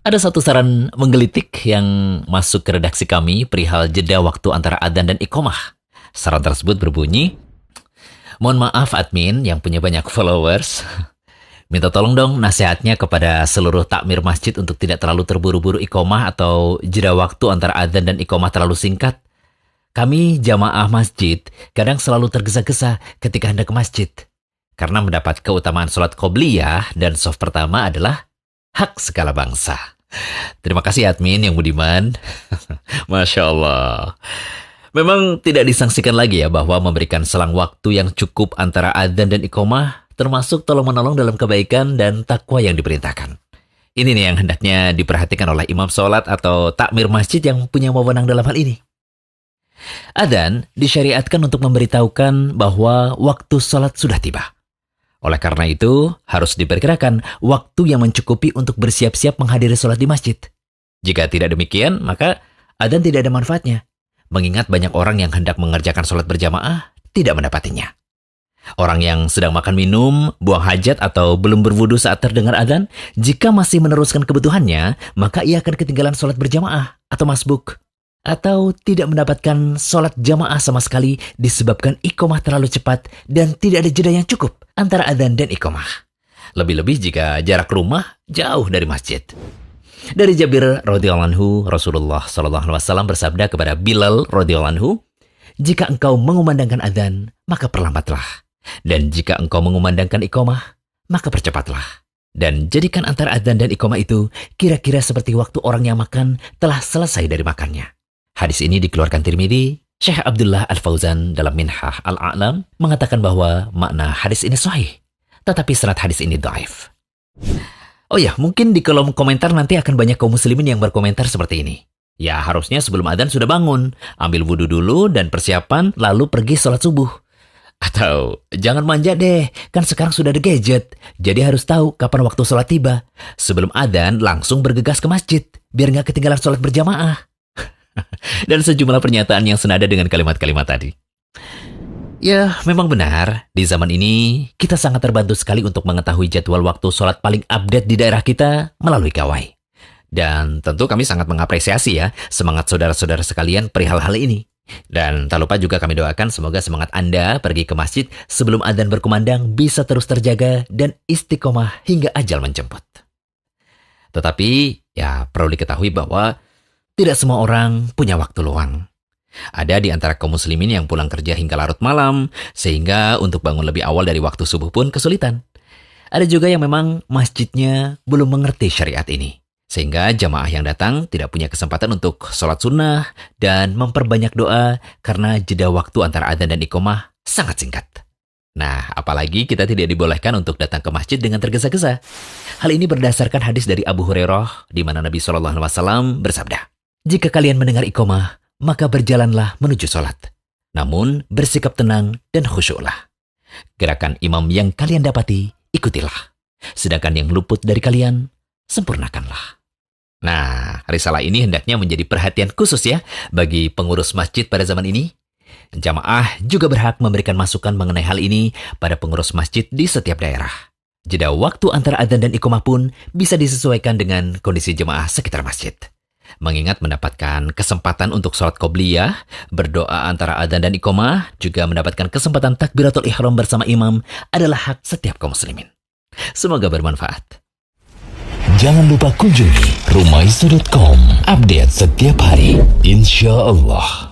Ada satu saran menggelitik yang masuk ke redaksi kami perihal jeda waktu antara adzan dan iqamah. Saran tersebut berbunyi, mohon maaf admin yang punya banyak followers. Minta tolong dong nasihatnya kepada seluruh takmir masjid untuk tidak terlalu terburu-buru iqamah atau jeda waktu antara adzan dan iqamah terlalu singkat. Kami jamaah masjid kadang selalu tergesa-gesa ketika hendak ke masjid. Karena mendapat keutamaan sholat qobliyah dan shaf pertama adalah hak segala bangsa. Terima kasih admin yang budiman. Masya Allah. Memang tidak disangsikan lagi ya bahwa memberikan selang waktu yang cukup antara adzan dan iqamah termasuk tolong-menolong dalam kebaikan dan takwa yang diperintahkan. Ini nih yang hendaknya diperhatikan oleh imam sholat atau takmir masjid yang punya wewenang dalam hal ini. Adzan disyariatkan untuk memberitahukan bahwa waktu sholat sudah tiba. Oleh karena itu, harus diperkirakan waktu yang mencukupi untuk bersiap-siap menghadiri sholat di masjid. Jika tidak demikian, maka adzan tidak ada manfaatnya, mengingat banyak orang yang hendak mengerjakan sholat berjamaah tidak mendapatinya. Orang yang sedang makan minum, buang hajat, atau belum berwudu saat terdengar adzan, jika masih meneruskan kebutuhannya, maka ia akan ketinggalan sholat berjamaah atau masbuk. Atau tidak mendapatkan sholat jamaah sama sekali disebabkan iqamah terlalu cepat dan tidak ada jeda yang cukup antara adzan dan iqamah. Lebih-lebih jika jarak rumah jauh dari masjid. Dari Jabir radhiyallahu anhu, Rasulullah SAW bersabda kepada Bilal radhiyallahu anhu, jika engkau mengumandangkan adzan, maka perlambatlah. Dan jika engkau mengumandangkan iqamah, maka percepatlah. Dan jadikan antara adzan dan iqamah itu kira-kira seperti waktu orang yang makan telah selesai dari makannya. Hadis ini dikeluarkan Tirmidzi. Syekh Abdullah Al-Fauzan dalam Minhah Al-A'lam mengatakan bahwa makna hadis ini sahih, tetapi sanad hadis ini dhaif. Oh ya, mungkin di kolom komentar nanti akan banyak kaum muslimin yang berkomentar seperti ini. Ya, harusnya sebelum adzan sudah bangun, ambil wudu dulu dan persiapan, lalu pergi sholat subuh. Atau, jangan manja deh, kan sekarang sudah ada gadget, jadi harus tahu kapan waktu sholat tiba. Sebelum adzan, langsung bergegas ke masjid, biar nggak ketinggalan sholat berjamaah. Dan sejumlah pernyataan yang senada dengan kalimat-kalimat tadi. Ya, memang benar, di zaman ini kita sangat terbantu sekali untuk mengetahui jadwal waktu sholat paling update di daerah kita melalui gawai. Dan tentu kami sangat mengapresiasi ya semangat saudara-saudara sekalian perihal hal ini. Dan tak lupa juga kami doakan semoga semangat Anda pergi ke masjid sebelum adzan berkumandang bisa terus terjaga dan istiqomah hingga ajal menjemput. Tetapi ya perlu diketahui bahwa tidak semua orang punya waktu luang. Ada di antara kaum muslimin yang pulang kerja hingga larut malam, sehingga untuk bangun lebih awal dari waktu subuh pun kesulitan. Ada juga yang memang masjidnya belum mengerti syariat ini, sehingga jamaah yang datang tidak punya kesempatan untuk sholat sunnah dan memperbanyak doa karena jeda waktu antara adzan dan iqamah sangat singkat. Nah, apalagi kita tidak dibolehkan untuk datang ke masjid dengan tergesa-gesa. Hal ini berdasarkan hadis dari Abu Hurairah, di mana Nabi SAW bersabda, jika kalian mendengar iqamah, maka berjalanlah menuju sholat. Namun, bersikap tenang dan khusyuklah. Gerakan imam yang kalian dapati, ikutilah. Sedangkan yang luput dari kalian, sempurnakanlah. Nah, risalah ini hendaknya menjadi perhatian khusus ya bagi pengurus masjid pada zaman ini. Jamaah juga berhak memberikan masukan mengenai hal ini pada pengurus masjid di setiap daerah. Jeda waktu antara adzan dan iqamah pun bisa disesuaikan dengan kondisi jemaah sekitar masjid. Mengingat mendapatkan kesempatan untuk sholat qobliyah, berdoa antara adzan dan iqamah, juga mendapatkan kesempatan takbiratul ihram bersama imam adalah hak setiap kaum muslimin. Semoga bermanfaat. Jangan lupa kunjungi rumaiso.com, update setiap hari, insya Allah.